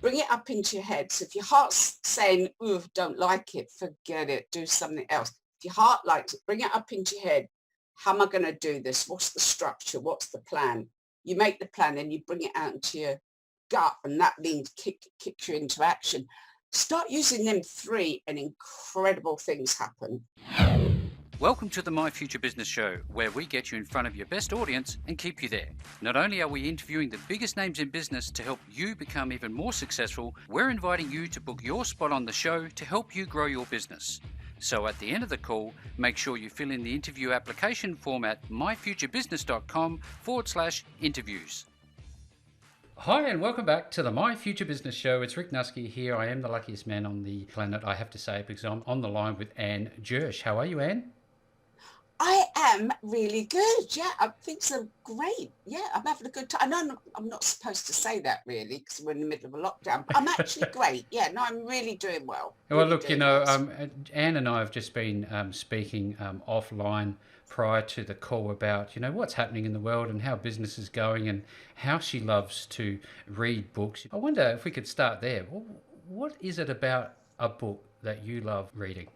bring it up into your head. So if your heart's saying, ooh, don't like it, forget it, do something else. If your heart likes it, bring it up into your head. How am I going to do this? What's the structure? What's the plan? You make the plan and you bring it out into your gut, and that means kick you into action. Start using them three and incredible things happen. Welcome to the My Future Business Show, where we get you in front of your best audience and keep you there. Not only are we interviewing the biggest names in business to help you become even more successful, we're inviting you to book your spot on the show to help you grow your business. So at the end of the call, make sure you fill in the interview application form at myfuturebusiness.com/interviews. Hi, and welcome back to the My Future Business Show. It's Rick Nuske here. I am the luckiest man on the planet, I have to say, because I'm on the line with Annejirsch. How are you, Anne? I am really good. Yeah, I think so. Great. Yeah, I'm having a good time. I know I'm not supposed to say that really because we're in the middle of a lockdown, but I'm actually great. Yeah, no, I'm really doing well. Well, Really look, doing well. Anne and I have just been speaking offline prior to the call about, what's happening in the world and how business is going and how she loves to read books. I wonder if we could start there. What is it about a book that you love reading?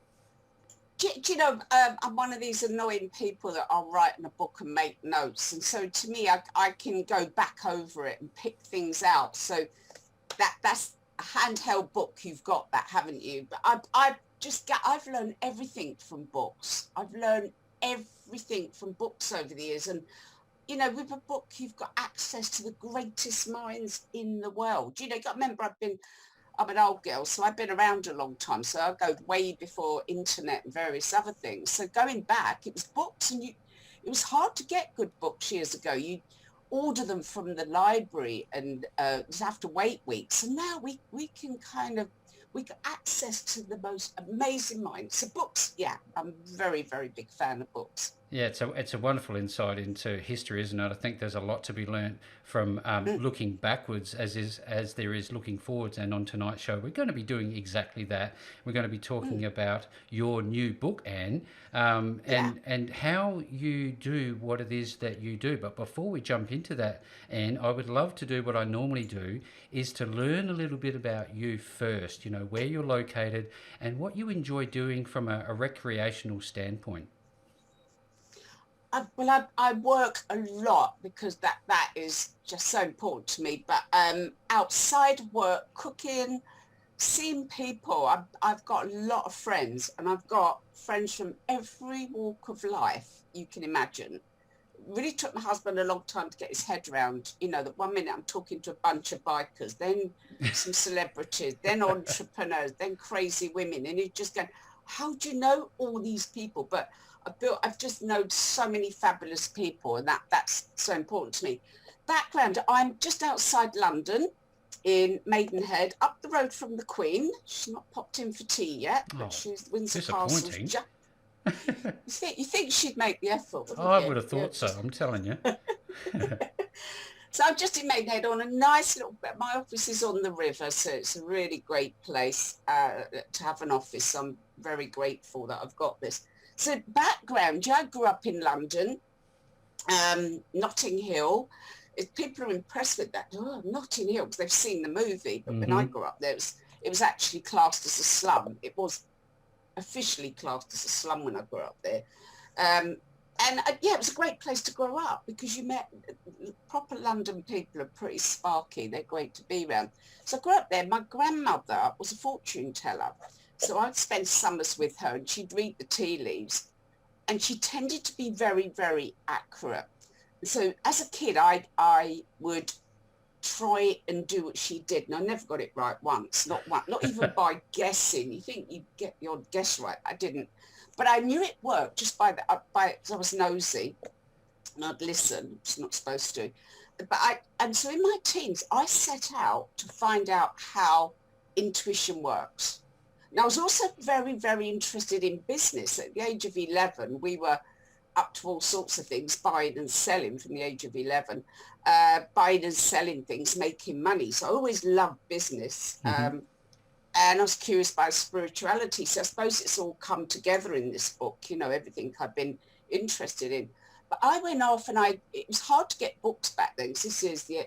Do you know, I'm one of these annoying people that I'll write in a book and make notes. And so to me, I can go back over it and pick things out. So that's a handheld book. You've got that, haven't you? But I've learned everything from books. I've learned everything from books over the years. And, with a book, you've got access to the greatest minds in the world. You got to remember, I'm an old girl, so I've been around a long time. So I go way before internet and various other things. So going back, it was books, and it was hard to get good books years ago. You order them from the library and just have to wait weeks. And now we got access to the most amazing minds. So books, yeah, I'm a very, very big fan of books. Yeah, it's a wonderful insight into history, isn't it? I think there's a lot to be learned from looking backwards as there is looking forwards. And on tonight's show, we're going to be doing exactly that. We're going to be talking about your new book, Anne, and how you do what it is that you do. But before we jump into that, Anne, I would love to do what I normally do, is to learn a little bit about you first, where you're located and what you enjoy doing from a recreational standpoint. I work a lot because that is just so important to me. But outside of work, cooking, seeing people, I've got a lot of friends, and I've got friends from every walk of life you can imagine. It really took my husband a long time to get his head around, that one minute I'm talking to a bunch of bikers, then some celebrities, then entrepreneurs, then crazy women. And he's just going, how do you know all these people? But I've just known so many fabulous people, and that's so important to me. Background, I'm just outside London in Maidenhead, up the road from the Queen. She's not popped in for tea yet, but she's Windsor Castle. You think she'd make the effort? I would have thought so, I'm telling you. So I'm just in Maidenhead on a nice little, my office is on the river, so it's a really great place to have an office. I'm very grateful that I've got this. So background, I grew up in London, Notting Hill. People are impressed with that. Oh, Notting Hill, because they've seen the movie. But when I grew up there, it was actually classed as a slum. It was officially classed as a slum when I grew up there. It was a great place to grow up because you met proper London people are pretty sparky. They're great to be around. So I grew up there. My grandmother was a fortune teller. So I'd spend summers with her, and she'd read the tea leaves, and she tended to be very, very accurate. So as a kid, I would try and do what she did, and I never got it right once, not even by guessing. You think you'd get the odd guess right. I didn't, but I knew it worked just by because I was nosy, and I'd listen. I was not supposed to, and so in my teens, I set out to find out how intuition works. Now, I was also very, very interested in business. At the age of 11, we were up to all sorts of things, buying and selling from the age of 11, buying and selling things, making money. So I always loved business. And I was curious about spirituality. So I suppose it's all come together in this book, everything I've been interested in. But I went off, and it was hard to get books back then, because this is the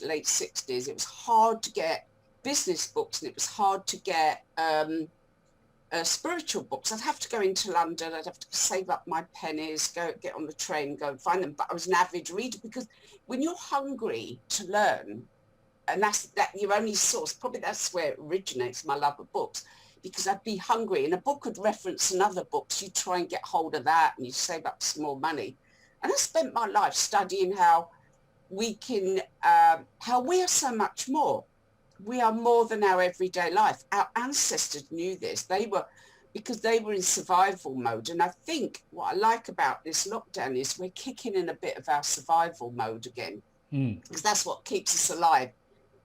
late 60s. It was hard to get business books, and it was hard to get spiritual books. I'd have to go into London, I'd have to save up my pennies, go get on the train, go and find them. But I was an avid reader, because when you're hungry to learn, and that's your only source, probably that's where it originates, my love of books, because I'd be hungry and a book would reference another book, so you try and get hold of that and you save up some more money. And I spent my life studying how we can, how we are so much more. We are more than our everyday life. Our ancestors knew this. Because they were in survival mode. And I think what I like about this lockdown is we're kicking in a bit of our survival mode again, because that's what keeps us alive.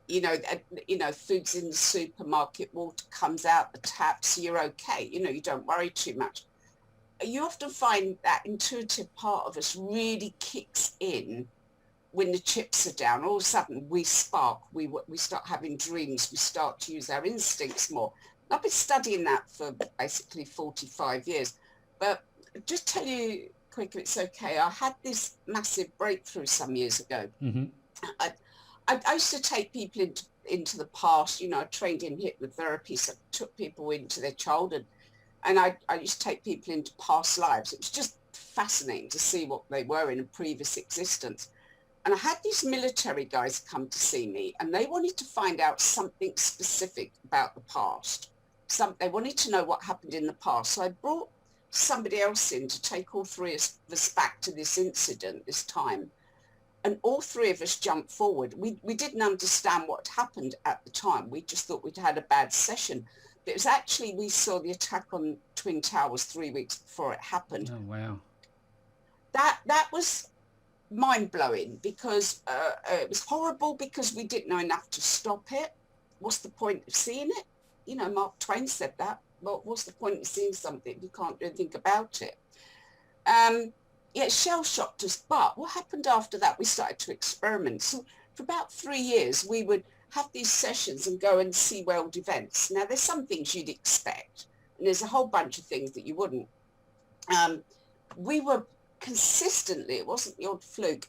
Food's in the supermarket, water comes out the tap, so you're okay. You don't worry too much. You often find that intuitive part of us really kicks in when the chips are down. All of a sudden we spark, we start having dreams, we start to use our instincts more. I've been studying that for basically 45 years. But just tell you quick, if it's okay, I had this massive breakthrough some years ago. I used to take people into the past. I trained in hypnotherapy, so I took people into their childhood, and I used to take people into past lives. It was just fascinating to see what they were in a previous existence. And I had these military guys come to see me, and they wanted to find out something specific about the past. They wanted to know what happened in the past. So I brought somebody else in to take all three of us back to this incident, this time. And all three of us jumped forward. We didn't understand what happened at the time. We just thought we'd had a bad session. But it was actually, we saw the attack on Twin Towers 3 weeks before it happened. Oh, wow. That was mind-blowing, because it was horrible, because we didn't know enough to stop it. What's the point of seeing it? Mark Twain said that. Well, what's the point of seeing something if you can't do anything about it? It shell-shocked us. But what happened after that, we started to experiment. So for about 3 years, we would have these sessions and go and see world events. Now, there's some things you'd expect, and there's a whole bunch of things that you wouldn't. We were consistently, it wasn't the odd fluke,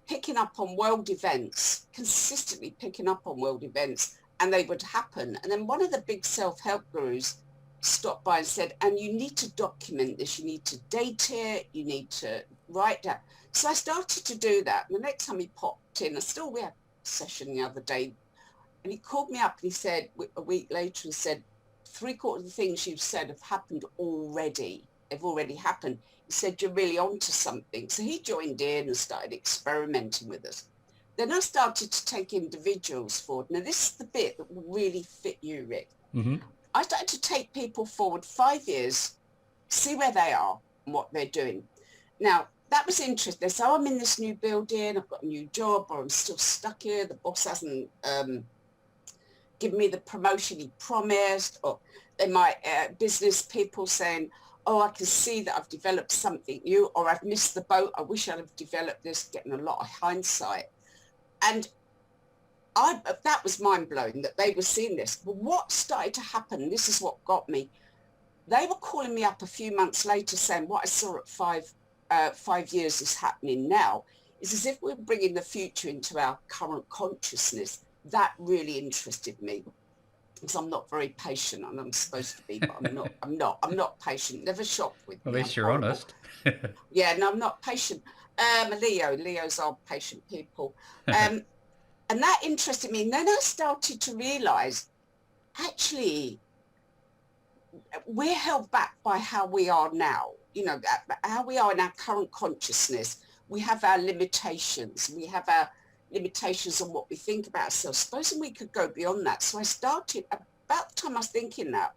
picking up on world events, consistently picking up on world events, and they would happen. And then one of the big self-help gurus stopped by and said, and you need to document this, you need to date it, you need to write down. So I started to do that. And the next time he popped in, we had a session the other day, and he called me up and he said, a week later, and said, 3/4 of the things you've said have happened already. They've already happened. He said, you're really onto something. So he joined in and started experimenting with us. Then I started to take individuals forward. Now, this is the bit that will really fit you, Rick. I started to take people forward 5 years, see where they are and what they're doing. Now, that was interesting. They say, I'm in this new building, I've got a new job, or I'm still stuck here. The boss hasn't given me the promotion he promised. Or they might, business people saying, I can see that I've developed something new, or I've missed the boat. I wish I'd have developed this, getting a lot of hindsight. And that was mind-blowing that they were seeing this. But what started to happen, this is what got me, they were calling me up a few months later saying what I saw at 5 years is happening now. It's as if we're bringing the future into our current consciousness. That really interested me, because I'm not very patient, and I'm supposed to be, but I'm not patient. Never shop with me. At least you're honest. Yeah, no, I'm not patient. Leos are patient people. And that interested me. And then I started to realize, actually, we're held back by how we are now, how we are in our current consciousness. We have our limitations. We have our limitations on what we think about ourselves. Supposing we could go beyond that. So I started, about the time I was thinking that,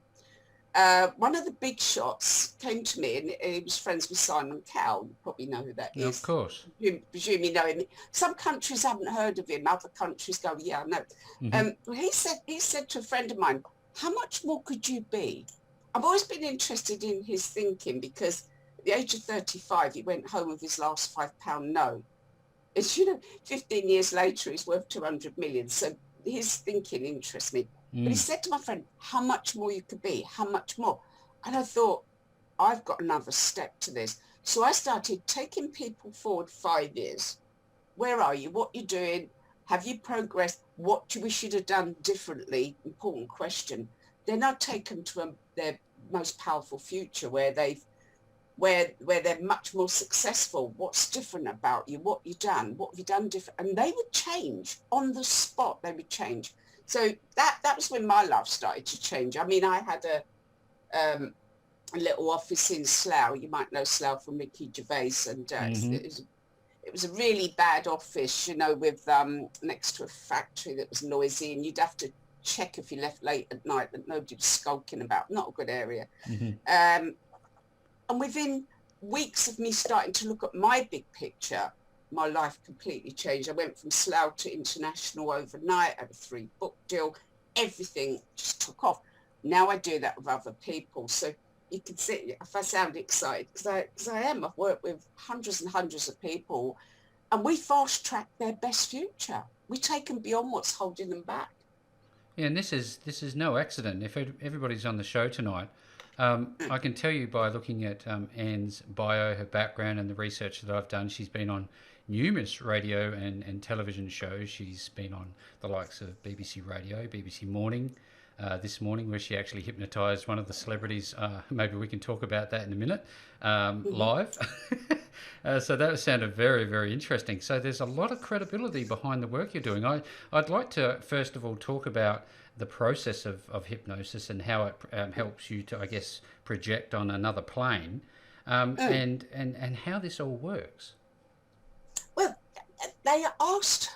one of the big shots came to me, and he was friends with Simon Cowell. You probably know who that is. Of course. You presume you know him. Some countries haven't heard of him. Other countries go, yeah, I know. He said to a friend of mine, how much more could you be? I've always been interested in his thinking, because at the age of 35, he went home with his last £5 note. It's, 15 years later, he's worth 200 million. So his thinking interests me. But he said to my friend, how much more you could be, how much more? And I thought, I've got another step to this. So I started taking people forward 5 years. Where are you? What you're doing? Have you progressed? What do you wish you'd have done differently? Important question. Then I take them to their most powerful future where they're much more successful. What's different about you? What you done? What have you done different? And they would change on the spot. They would change. So that was when my life started to change. I mean, I had a little office in Slough. You might know Slough from Ricky Gervais, and it was a really bad office, you know, with next to a factory that was noisy, and you'd have to check if you left late at night that nobody was skulking about. Not a good area. And within weeks of me starting to look at my big picture, my life completely changed. I went from Slough to international overnight. I had a 3-book deal. Everything just took off. Now I do that with other people. So you can see if I sound excited, because I am. I've worked with hundreds and hundreds of people, and we fast track their best future. We take them beyond what's holding them back. Yeah, and this is no accident. If everybody's on the show tonight, I can tell you by looking at Anne's bio, her background, and the research that I've done, she's been on numerous radio and television shows. She's been on the likes of BBC Radio, BBC Morning, this morning, where she actually hypnotized one of the celebrities. Maybe we can talk about that in a minute, live. So that sounded very, very interesting. So there's a lot of credibility behind the work you're doing. I'd like to, first of all, talk about the process of hypnosis and how it helps you to, I guess, project on another plane, and how this all works. Well, they asked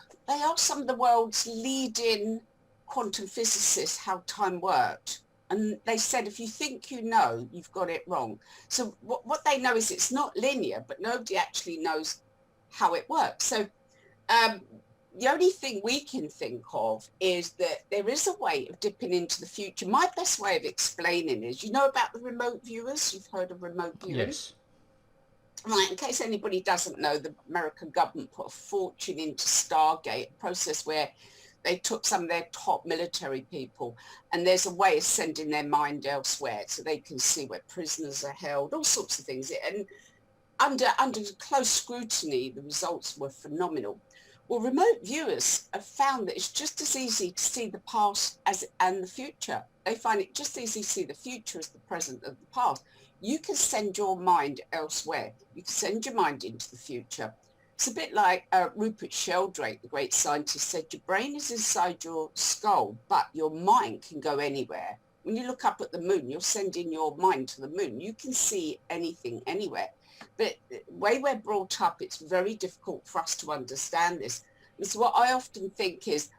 some of the world's leading quantum physicists how time worked. And they said, if you think you know, you've got it wrong. So what they know is it's not linear, but nobody actually knows how it works. So the only thing we can think of is that there is a way of dipping into the future. My best way of explaining is, you know about the remote viewers? You've heard of remote viewing? Yes. Right, in case anybody doesn't know, the American government put a fortune into Stargate, a process where they took some of their top military people, and there's a way of sending their mind elsewhere so they can see where prisoners are held, all sorts of things. And under close scrutiny, the results were phenomenal. Well, remote viewers have found that it's just as easy to see the past and the future. They find it just as easy to see the future as the present and the past. You can send your mind elsewhere. You can send your mind into the future. It's a bit like Rupert Sheldrake, the great scientist, said, your brain is inside your skull, but your mind can go anywhere. When you look up at the moon, you're sending your mind to the moon. You can see anything, anywhere. But the way we're brought up, it's very difficult for us to understand this. And so what I often think is,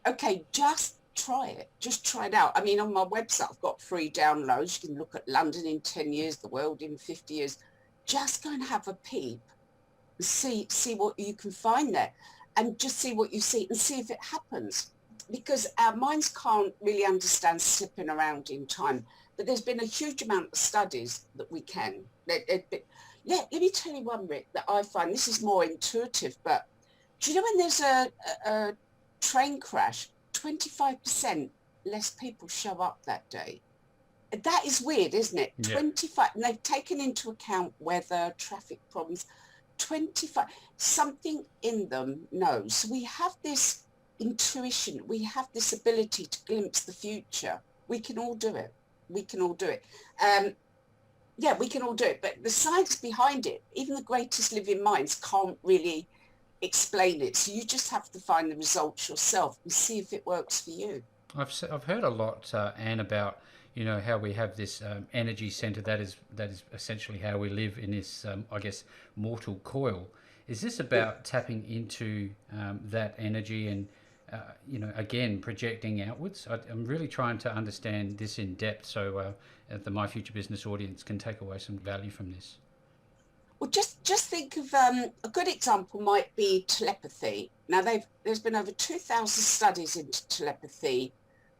okay, just try it. Just try it out. I mean, on my website, I've got free downloads. You can look at London in 10 years, the world in 50 years. Just go and have a peep. See what you can find there, and just see what you see and see if it happens, because our minds can't really understand slipping around in time. But there's been a huge amount of studies that we can. Let me tell you one, Rick, that I find, this is more intuitive, but do you know when there's a train crash, 25% less people show up that day? That is weird, isn't it? Yeah. 25, and they've taken into account weather, traffic problems. 25, something in them knows. So we have this intuition, we have this ability to glimpse the future. We can all do it. We can all do it. Yeah, we can all do it. But the science behind it, even the greatest living minds can't really explain it. So you just have to find the results yourself and see if it works for you. I've heard a lot, Anne, about, you know, how we have this energy center that is essentially how we live in this, I guess, mortal coil. Is this about tapping into that energy and, you know, again, projecting outwards? I'm really trying to understand this in depth so the My Future Business audience can take away some value from this. Well, just think of a good example might be telepathy. Now, there's been over 2,000 studies into telepathy,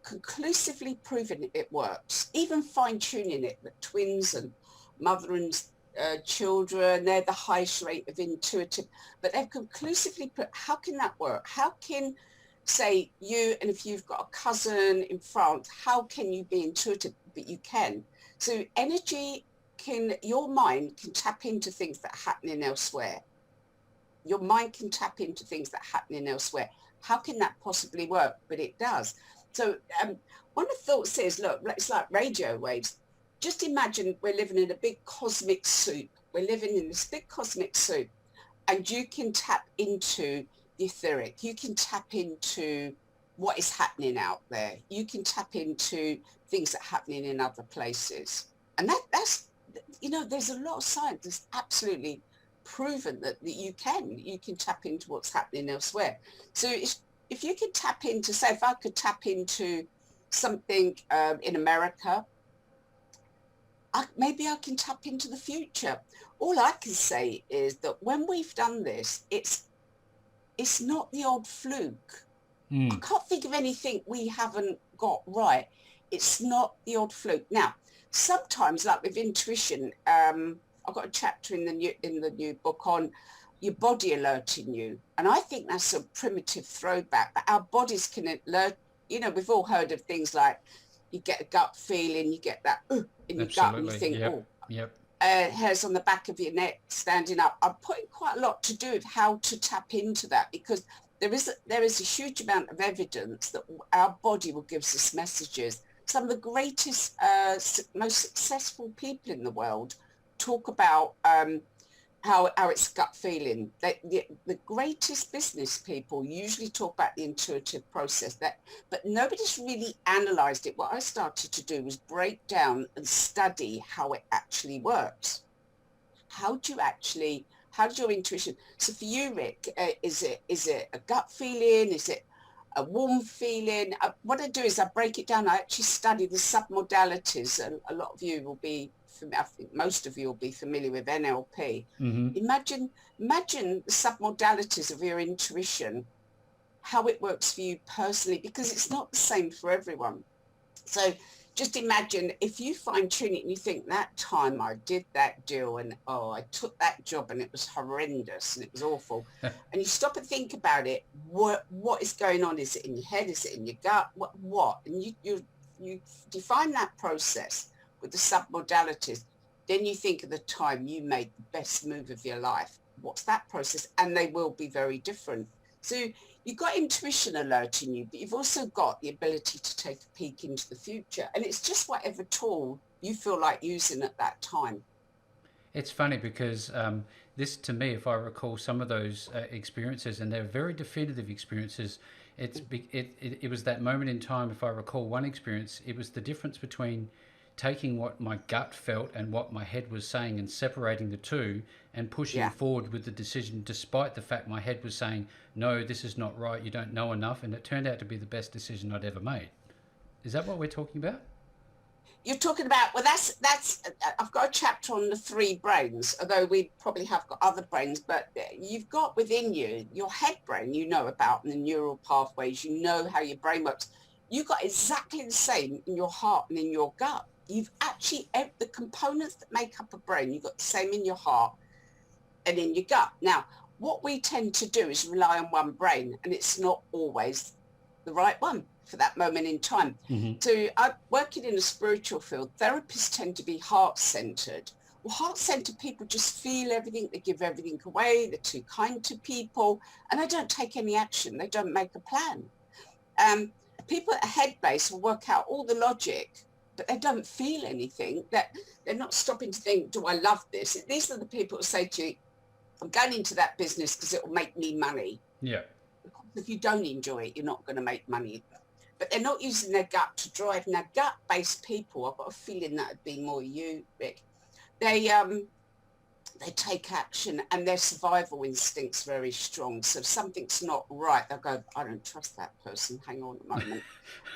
conclusively proving it works, even fine-tuning it, that twins and mother and children, they're the highest rate of intuitive, but they've conclusively put, how can that work? How can, say, you, and if you've got a cousin in France, how can you be intuitive? But you can. So energy your mind can tap into things that are happening elsewhere. Your mind can tap into things that are happening elsewhere. How can that possibly work? But it does. So one of the thoughts is, look, it's like radio waves. Just imagine we're living in a big cosmic soup. We're living in this big cosmic soup, and you can tap into the etheric. You can tap into what is happening out there. You can tap into things that are happening in other places. And that's, you know, there's a lot of science that's absolutely proven that you can tap into what's happening elsewhere. So if you could tap into, say, if I could tap into something in America, maybe I can tap into the future. All I can say is that when we've done this, it's not the odd fluke. I can't think of anything we haven't got right. It's not the odd fluke. Now, sometimes, like with intuition, I've got a chapter in the new book on your body alerting you, and I think that's a primitive throwback. But our bodies can alert. You know, we've all heard of things like you get a gut feeling, you get that in your gut, and you think, hairs on the back of your neck standing up. I'm putting quite a lot to do with how to tap into that, because there is a huge amount of evidence that our body will give us messages. Some of the greatest, most successful people in the world talk about how it's gut feeling. The greatest business people usually talk about the intuitive process, but nobody's really analysed it. What I started to do was break down and study how it actually works. How does your intuition? So for you, Rick, is it a gut feeling? Is it a warm feeling? What I do is I break it down. I actually study the submodalities, and a lot of you will be, I think most of you will be familiar with NLP. Imagine the submodalities of your intuition, how it works for you personally, because it's not the same for everyone. So just imagine if you fine tune it and you think, that time I did that deal and I took that job and it was horrendous and it was awful. And you stop and think about it, what is going on? Is it in your head? Is it in your gut? What? And you define that process with the submodalities. Then you think of the time you made the best move of your life. What's that process? And they will be very different. So you've got intuition alerting you, but you've also got the ability to take a peek into the future. And it's just whatever tool you feel like using at that time. It's funny because this, to me, if I recall some of those experiences, and they're very definitive experiences, it was that moment in time. If I recall one experience, it was the difference between taking what my gut felt and what my head was saying and separating the two and pushing forward with the decision, despite the fact my head was saying, no, this is not right, you don't know enough. And it turned out to be the best decision I'd ever made. Is that what we're talking about? You're talking about, well, that's I've got a chapter on the three brains, although we probably have got other brains, but you've got within you, your head brain, you know about, and the neural pathways, you know how your brain works. You've got exactly the same in your heart and in your gut. You've actually, the components that make up a brain, you've got the same in your heart and in your gut. Now, what we tend to do is rely on one brain, and it's not always the right one for that moment in time. So I'm working in a spiritual field. Therapists tend to be heart-centered. Well, heart-centered people just feel everything. They give everything away. They're too kind to people, and they don't take any action. They don't make a plan. People at head-based will work out all the logic, but they don't feel anything. That they're not stopping to think, do I love this? These are the people who say to you, I'm going into that business because it will make me money. Yeah. If you don't enjoy it, you're not going to make money. But they're not using their gut to drive. Now, gut-based people, I've got a feeling that would be more you, Rick. They take action, and their survival instinct's very strong. So if something's not right, they'll go, I don't trust that person. Hang on a moment.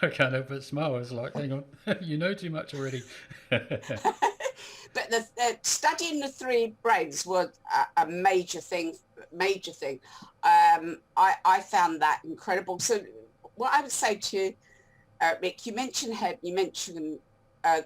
I can't help but smile. I was like, hang on, you know too much already. But the studying the three brains was a major thing. I found that incredible. So what I would say to you, Rick, you mentioned head, you mentioned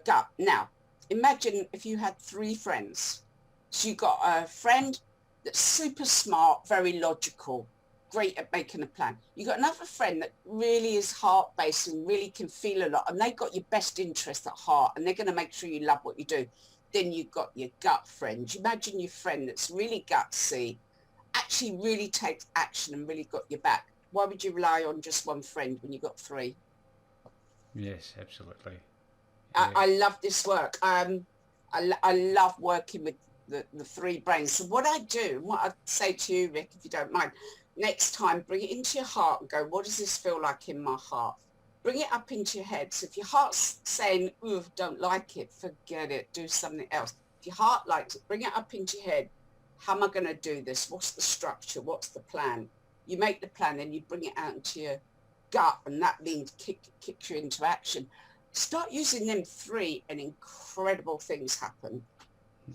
gut. Now, imagine if you had three friends. So you got a friend that's super smart, very logical, great at making a plan. You got another friend that really is heart-based and really can feel a lot, and they've got your best interest at heart, and they're going to make sure you love what you do. Then you've got your gut friend. Imagine your friend that's really gutsy, actually really takes action and really got your back. why would you rely on just one friend when you've got three? Yes, absolutely. I love this work. I love working with the three brains. So what I do, what I'd say to you, Rick, if you don't mind, next time, bring it into your heart and go, what does this feel like in my heart? Bring it up into your head. So if your heart's saying, ooh, don't like it, forget it, do something else. If your heart likes it, bring it up into your head. How am I going to do this? What's the structure? What's the plan? You make the plan and you bring it out into your gut, and that means kick you into action. Start using them three and incredible things happen.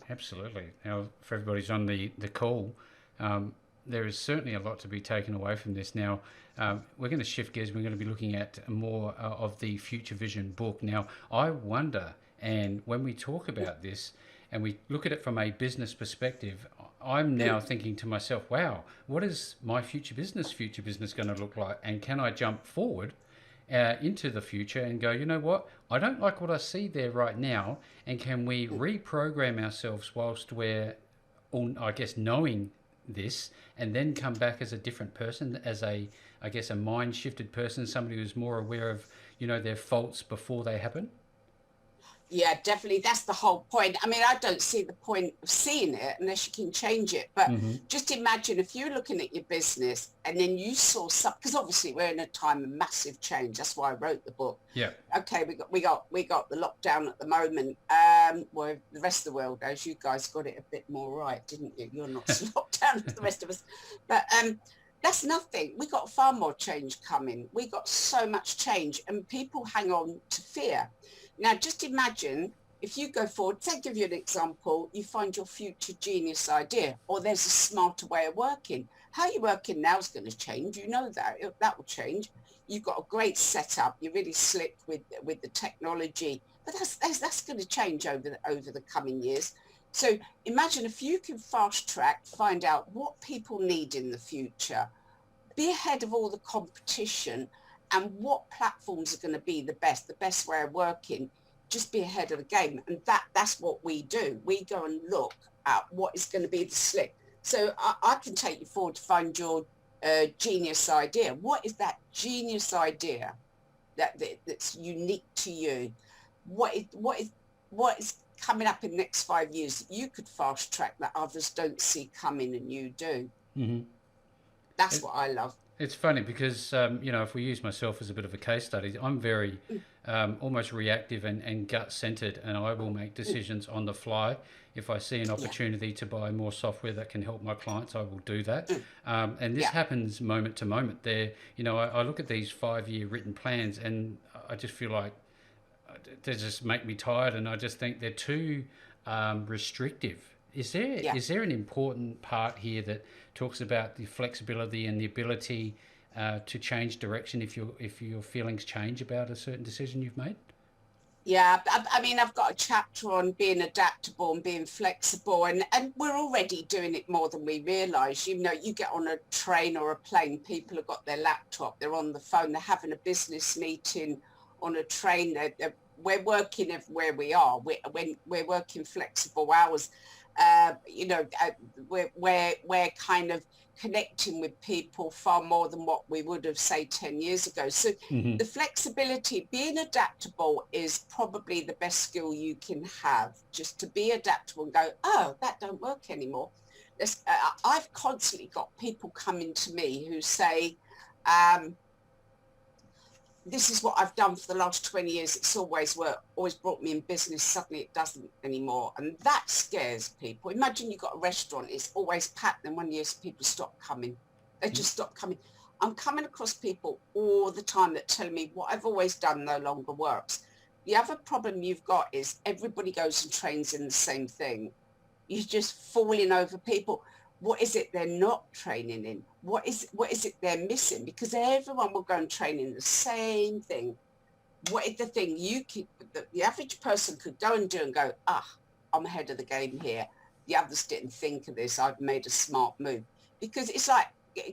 Absolutely. Now, for everybody who's on the call, there is certainly a lot to be taken away from this. Now, we're going to shift gears. We're going to be looking at more of the Future Vision book. Now, I wonder, and when we talk about this and we look at it from a business perspective, I'm now thinking to myself, wow, what is my future business going to look like? And can I jump forward into the future and go, you know what, I don't like what I see there right now, and can we reprogram ourselves whilst we're, I guess, knowing this, and then come back as a different person, as a, I guess, a mind shifted person, somebody who's more aware of, you know, their faults before they happen? Yeah, definitely. That's the whole point. I mean, I don't see the point of seeing it unless you can change it. But just imagine if you're looking at your business and then you saw something, because obviously we're in a time of massive change. That's why I wrote the book. Yeah. Okay, we got the lockdown at the moment. Well, the rest of the world, as you guys got it a bit more right, didn't you? You're not so locked down as the rest of us. But that's nothing. We got far more change coming. We got so much change, and people hang on to fear. Now, just imagine if you go forward, say, give you an example, you find your future genius idea, or there's a smarter way of working. How you're working now is going to change. You know that will change. You've got a great setup. You're really slick with the technology, but that's going to change over the coming years. So imagine if you can fast track, find out what people need in the future, be ahead of all the competition, and what platforms are going to be the best way of working, just be ahead of the game. And that's what we do. We go and look at what is going to be the slick. So I can take you forward to find your genius idea. What is that genius idea that's unique to you? What is coming up in the next 5 years that you could fast track that others don't see coming and you do? That's what I love. It's funny because, you know, if we use myself as a bit of a case study, I'm very almost reactive and gut-centered, and I will make decisions on the fly. If I see an opportunity to buy more software that can help my clients, I will do that. And this happens moment to moment. There, you know, I look at these 5-year written plans, and I just feel like they just make me tired, and I just think they're too restrictive. Is there an important part here that talks about the flexibility and the ability to change direction if your feelings change about a certain decision you've made? Yeah, I mean, I've got a chapter on being adaptable and being flexible, and we're already doing it more than we realise. You know, you get on a train or a plane, people have got their laptop, they're on the phone, they're having a business meeting on a train. We're working everywhere we are. We're working flexible hours. You know, we're kind of connecting with people far more than what we would have, say, 10 years ago. So the flexibility, being adaptable is probably the best skill you can have, just to be adaptable and go, oh, that don't work anymore. I've constantly got people coming to me who say, this is what I've done for the last 20 years. It's always worked, always brought me in business. Suddenly it doesn't anymore. And that scares people. Imagine you've got a restaurant, it's always packed. Then 1 year people stop coming. They just stop coming. I'm coming across people all the time that tell me what I've always done no longer works. The other problem you've got is everybody goes and trains in the same thing. You're just falling over people. What is it they're not training in? What is it they're missing? Because everyone will go and train in the same thing. What is the thing the average person could go and do and go, I'm ahead of the game here. The others didn't think of this. I've made a smart move. Because it's like,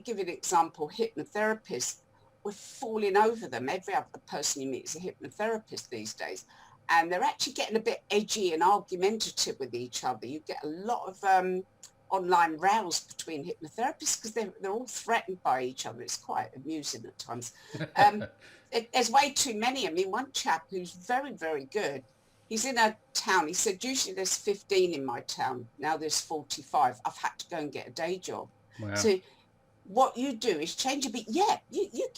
give you an example, hypnotherapists, we're falling over them. Every other person you meet is a hypnotherapist these days. And they're actually getting a bit edgy and argumentative with each other. You get a lot of online rows between hypnotherapists because they're all threatened by each other. It's quite amusing at times. There's way too many. I mean, one chap who's very, very good, he's in a town. He said, usually there's 15 in my town. Now there's 45. I've had to go and get a day job. Wow. So what you do is change a bit. Yeah, you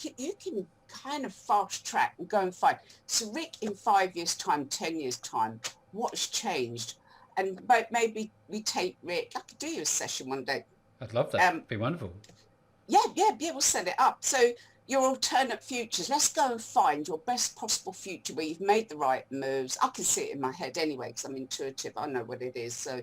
can kind of fast track and go and find. So Rick, in 5 years' time, 10 years' time, what's changed? And maybe we take Rick. I could do you a session one day. I'd love that. It'd be wonderful. Yeah, we'll set it up. So your alternate futures, let's go and find your best possible future where you've made the right moves. I can see it in my head anyway because I'm intuitive. I know what it is. So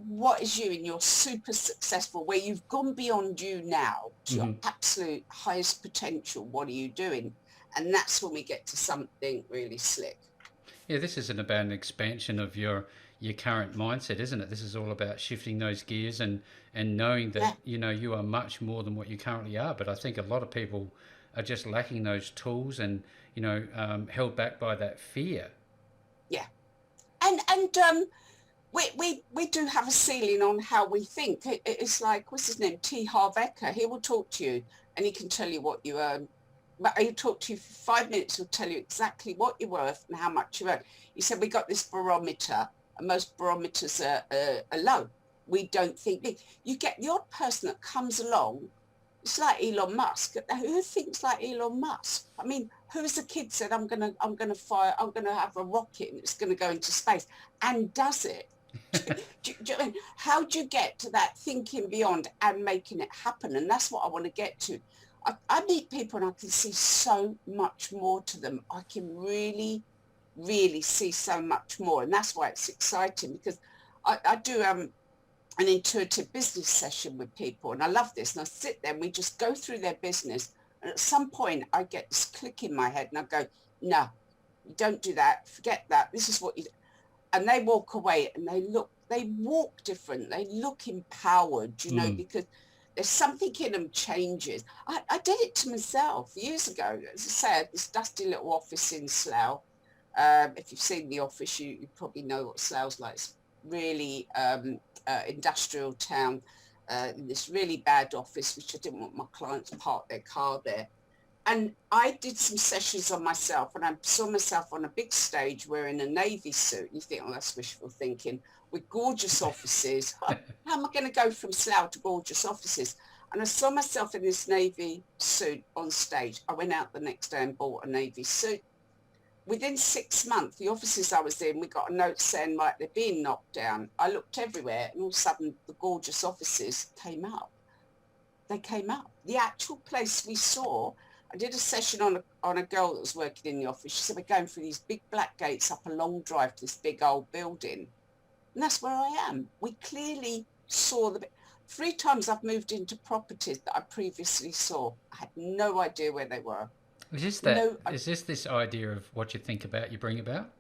what is you in your super successful, where you've gone beyond you now to your absolute highest potential? What are you doing? And that's when we get to something really slick. Yeah, this isn't about an expansion of your current mindset, isn't it? This is all about shifting those gears and knowing that, you are much more than what you currently are. But I think a lot of people are just lacking those tools and, held back by that fear. Yeah. And we do have a ceiling on how we think. It's like, what's his name? T. Harv Eker. He will talk to you and he can tell you what you earn. But he'll talk to you for 5 minutes. He'll tell you exactly what you're worth and how much you earn. He said, we got this barometer, and most barometers are low. We don't think big. You get the odd person that comes along. It's like Elon Musk. Who thinks like Elon Musk? I mean, who's the kid said, I'm gonna have a rocket and it's gonna go into space, and does it? How do you get to that thinking beyond and making it happen? And that's what I want to get to. I meet people and I can see so much more to them. I can really, really see so much more. And that's why it's exciting, because I do an intuitive business session with people, and I love this. And I sit there and we just go through their business. And at some point I get this click in my head and I go, no, you don't do that. Forget that. This is what you do. And they walk away and they walk different. They look empowered, because there's something in them changes. I did it to myself years ago. As I said, this dusty little office in Slough. If you've seen the office, you probably know what Slough's like. It's really industrial town, in this really bad office, which I didn't want my clients to park their car there. And I did some sessions on myself, and I saw myself on a big stage wearing a navy suit. You think, oh, that's wishful thinking, with gorgeous offices. How am I going to go from Slough to gorgeous offices? And I saw myself in this navy suit on stage. I went out the next day and bought a navy suit. Within 6 months, the offices I was in, we got a note saying, right, they're being knocked down. I looked everywhere, and all of a sudden, the gorgeous offices came up. They came up. The actual place we saw, I did a session on a girl that was working in the office. She said, we're going through these big black gates up a long drive to this big old building. And that's where I am. We clearly saw 3 times I've moved into properties that I previously saw. I had no idea where they were. Is this idea of what you think about, you bring about?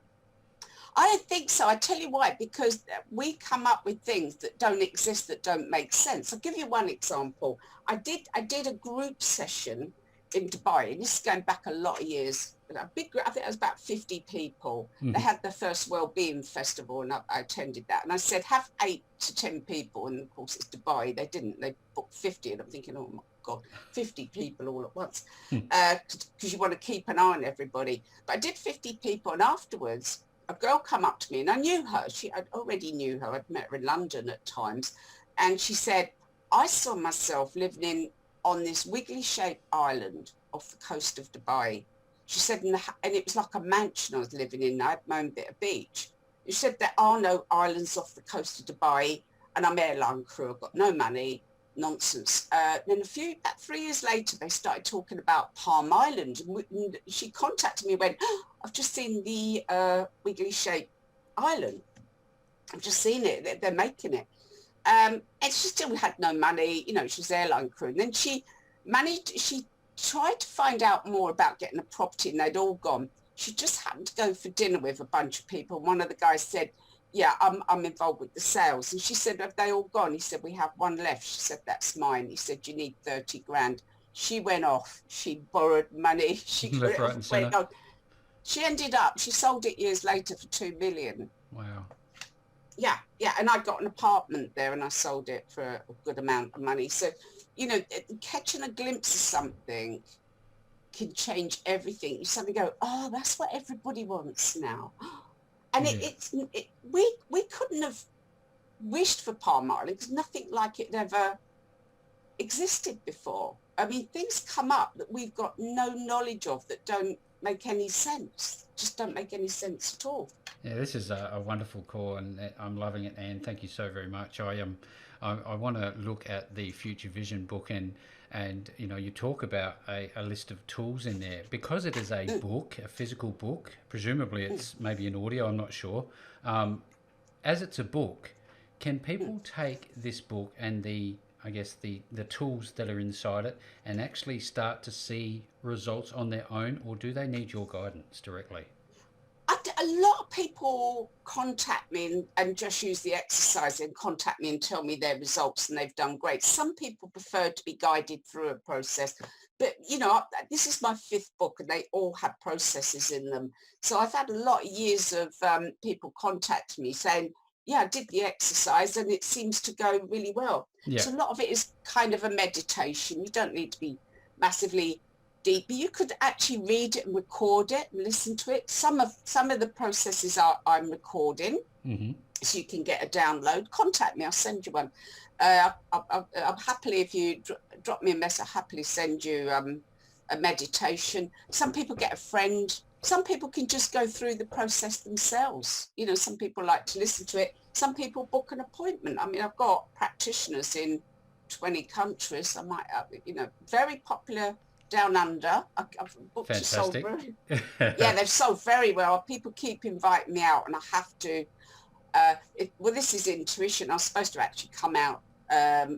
I don't think so. I tell you why, because we come up with things that don't exist, that don't make sense. I'll give you one example. I did a group session in Dubai, and this is going back a lot of years. A big group, I think it was about 50 people. They had the first Wellbeing Festival, and I attended that. And I said, have 8 to 10 people. And of course, it's Dubai. They didn't. They booked 50. And I'm thinking, oh my God, 50 people all at once. Because you want to keep an eye on everybody. But I did 50 people. And afterwards, a girl come up to me, and I knew her. I already knew her. I'd met her in London at times. And she said, I saw myself living on this wiggly shaped island off the coast of Dubai. She said, and it was like a mansion I was living in. I had my own bit of beach. She said, there are no islands off the coast of Dubai, and I'm airline crew. I've got no money. Nonsense. Then about 3 years later, they started talking about Palm Island. And she contacted me and went, oh, I've just seen the wiggly shaped island. I've just seen it. They're making it. And she still had no money. She was airline crew. And then she tried to find out more about getting a property, and they'd all gone. She just happened to go for dinner with a bunch of people. One of the guys said, yeah, I'm involved with the sales. And she said, have they all gone? He said, we have one left. She said, that's mine. He said, you need 30 grand. She went off. She borrowed money. She left, right, and center. She ended up, she sold it years later for 2 million. Wow. yeah. And I got an apartment there and I sold it for a good amount of money. So, catching a glimpse of something can change everything. You suddenly go, oh, that's what everybody wants now. And Yeah. we couldn't have wished for Palm Island because nothing like it ever existed before. I mean, things come up that we've got no knowledge of that don't make any sense, just don't make any sense at all. Yeah, this is a wonderful call, and I'm loving it, Anne. Thank you so very much. I want to look at the Future Vision book, and you talk about a list of tools in there because it is a book, a physical book. Presumably, it's maybe an audio. I'm not sure. As it's a book, can people take this book and the tools that are inside it and actually start to see results on their own, or do they need your guidance directly? A lot of people contact me and just use the exercise and contact me and tell me their results and they've done great. Some people prefer to be guided through a process, but this is my 5th book and they all have processes in them. So I've had a lot of years of people contact me saying, yeah, I did the exercise and it seems to go really well. Yeah. So a lot of it is kind of a meditation. You don't need to be massively deep, but you could actually read it and record it and listen to it. Some of the processes I'm recording, so you can get a download. Contact me, I'll send you one. I'll happily, if you drop me a message, I'll happily send you a meditation. Some people get a friend. Some people can just go through the process themselves. Some people like to listen to it. Some people book an appointment. I mean, I've got practitioners in 20 countries. I might, very popular down under. I've booked a sold. Yeah, they've sold very well. People keep inviting me out and I have to. This is intuition. I was supposed to actually come out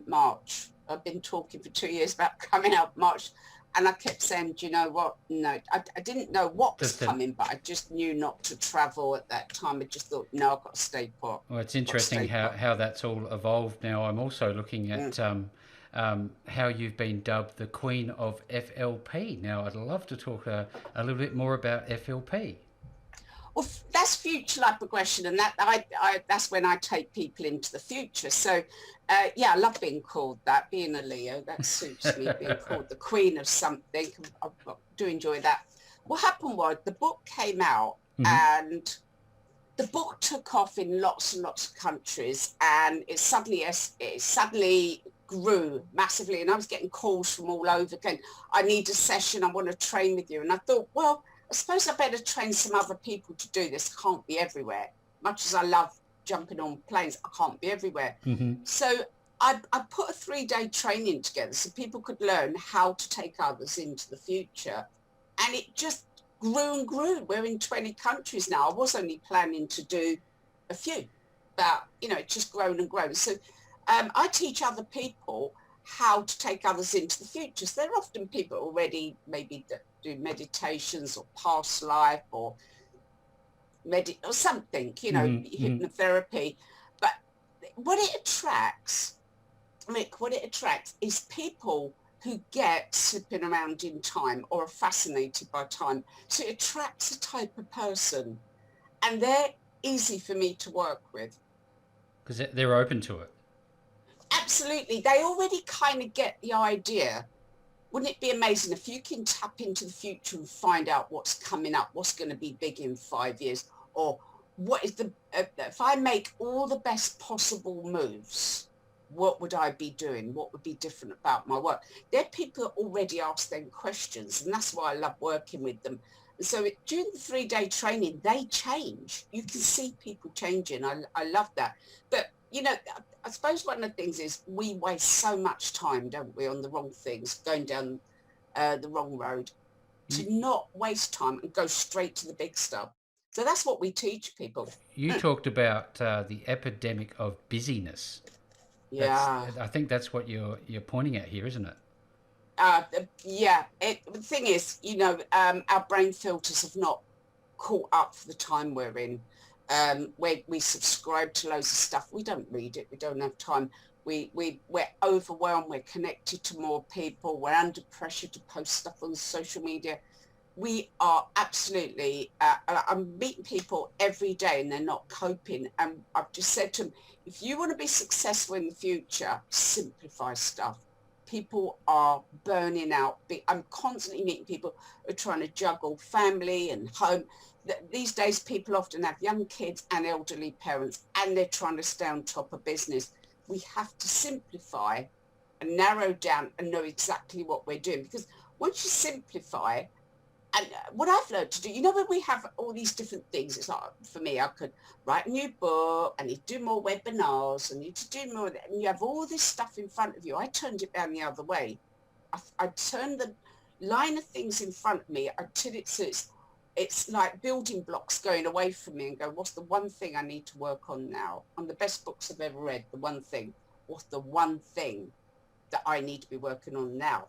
March. I've been talking for 2 years about coming out March. And I kept saying, do you know what? No, I didn't know what was coming, but I just knew not to travel at that time. I just thought, no, I've got to stay put. Well, it's interesting how that's all evolved now. I'm also looking at how you've been dubbed the Queen of FLP. Now, I'd love to talk a little bit more about FLP. Well, that's future life progression, and that's when I take people into the future. So, yeah, I love being called that. Being a Leo, that suits me. Being called the Queen of something, I do enjoy that. What happened was the book came out, and the book took off in lots and lots of countries, and it suddenly grew massively. And I was getting calls from all over again. I need a session. I want to train with you. And I thought, well, I suppose I better train some other people to do this. I can't be everywhere. Much as I love jumping on planes, I can't be everywhere. So I put a 3-day training together so people could learn how to take others into the future. And it just grew and grew. We're in 20 countries now. I was only planning to do a few, but, it's just grown and grown. So I teach other people how to take others into the future. So they're often people already maybe that do meditations or past life or something, hypnotherapy. But what it attracts is people who get slipping around in time or are fascinated by time. So it attracts a type of person, and they're easy for me to work with. Because they're open to it. Absolutely. They already kind of get the idea. Wouldn't it be amazing if you can tap into the future and find out what's coming up, what's going to be big in 5 years, or what is if I make all the best possible moves, what would I be doing? What would be different about my work? There are people that already ask them questions, and that's why I love working with them. And so during the 3-day training, they change. You can see people changing. I love that. But, I suppose one of the things is we waste so much time, don't we, on the wrong things, going down the wrong road. To not waste time and go straight to the big stuff. So that's what we teach people. You talked about the epidemic of busyness. Yeah. I think that's what you're pointing at here, isn't it? Yeah. The thing is, our brain filters have not caught up for the time we're in. We subscribe to loads of stuff. We don't read it. We don't have time. We're overwhelmed. We're connected to more people. We're under pressure to post stuff on social media. we are absolutely, I'm meeting people every day and they're not coping. And I've just said to them, if you want to be successful in the future, simplify stuff. People are burning out. I'm constantly meeting people who are trying to juggle family and home. These days, people often have young kids and elderly parents, and they're trying to stay on top of business. We have to simplify and narrow down and know exactly what we're doing. Because once you simplify, and what I've learned to do, you know, when we have all these different things, it's like, for me, I could write a new book, I need to do more webinars, I need to do more, and you have all this stuff in front of you. I turned it down the other way. I turned the line of things in front of me until it's like building blocks going away from me, and go, what's the one thing I need to work on now? On the best books I've ever read, the one thing, what's the one thing that I need to be working on now?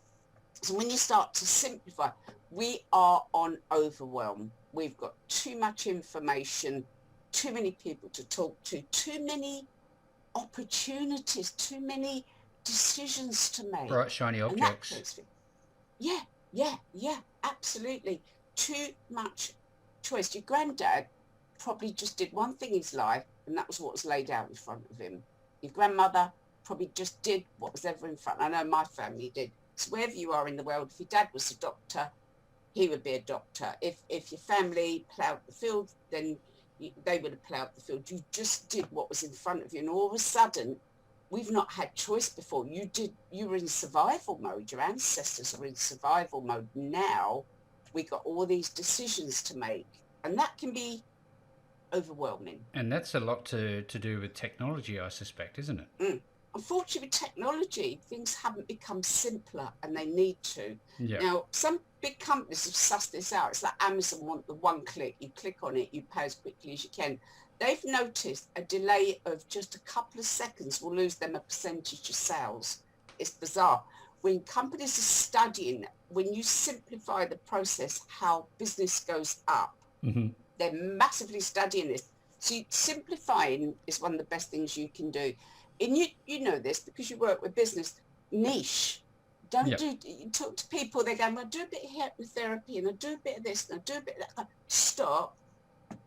So when you start to simplify, we are on overwhelm. We've got too much information, too many people to talk to, too many opportunities, too many decisions to make. Bright, shiny objects. Yeah, absolutely. Too much choice. Your granddad probably just did one thing in his life, and that was what was laid out in front of him. Your grandmother probably just did what was ever in front. I know my family did. So wherever you are in the world, if your dad was a doctor, he would be a doctor. If your family ploughed the field, then they would have ploughed the field. You just did what was in front of you. And all of a sudden, we've not had choice before. You were in survival mode. Your ancestors are in survival mode. Now we got all these decisions to make. And that can be overwhelming. And that's a lot to do with technology, I suspect, isn't it? Unfortunately, with technology, things haven't become simpler, and they need to. Yeah. Now, some big companies have sussed this out. It's like Amazon want the one click. You click on it, you pay as quickly as you can. They've noticed a delay of just a couple of seconds will lose them a percentage of sales. It's bizarre. When companies are studying, when you simplify the process, how business goes up, they're massively studying this. So simplifying is one of the best things you can do. And you know this because you work with business. Niche. You talk to people, they go, well, do a bit of hypnotherapy and I do a bit of this and I do a bit of that. Stop.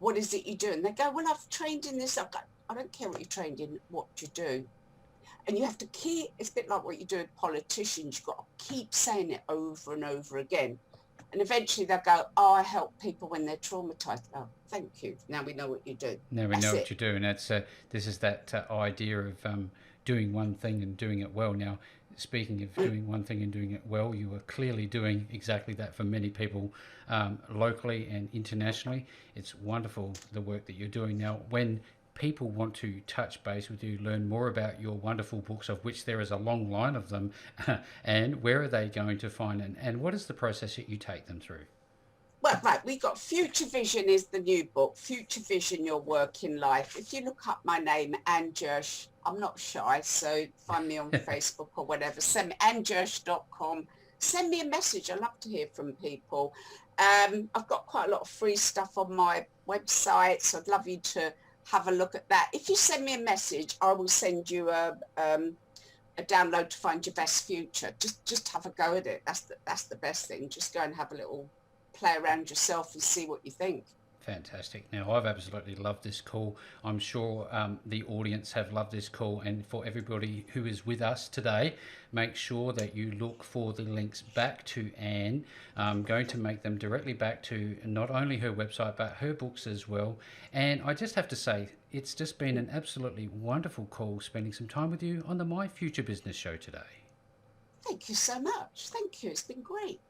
What is it you do? And they go, well, I've trained in this. I don't care what you trained in, what you do. And you have to it's a bit like what you do with politicians. You've got to keep saying it over and over again. And eventually they'll go, oh, I help people when they're traumatized. Oh, thank you. Now we know what you do. Now we know what you do. And this is that idea of doing one thing and doing it well. Now, speaking of doing one thing and doing it well, you are clearly doing exactly that for many people locally and internationally. It's wonderful, the work that you're doing. Now, when people want to touch base with you, learn more about your wonderful books, of which there is a long line of them, and where are they going to find and what is the process that you take them through? Well, right, we got Future Vision is the new book, Future Vision, Your Working Life. If you look up my name, annejirsch, I'm not shy, so find me on Facebook or whatever, send me annejirsch.com, send me a message. I love to hear from people. I've got quite a lot of free stuff on my website, so I'd love you to have a look at that. If you send me a message, I will send you a download to find your best future. Just have a go at it. That's the best thing. Just go and have a little play around yourself and see what you think. Fantastic. Now, I've absolutely loved this call. I'm sure the audience have loved this call. And for everybody who is with us today, make sure that you look for the links back to Anne. I'm going to make them directly back to not only her website, but her books as well. And I just have to say, it's just been an absolutely wonderful call spending some time with you on the My Future Business show today. Thank you so much. Thank you. It's been great.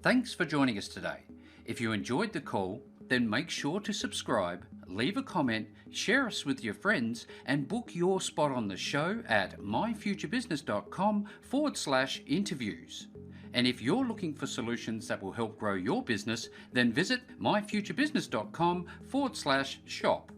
Thanks for joining us today. If you enjoyed the call, then make sure to subscribe, leave a comment, share us with your friends, and book your spot on the show at myfuturebusiness.com/interviews. And if you're looking for solutions that will help grow your business, then visit myfuturebusiness.com/shop.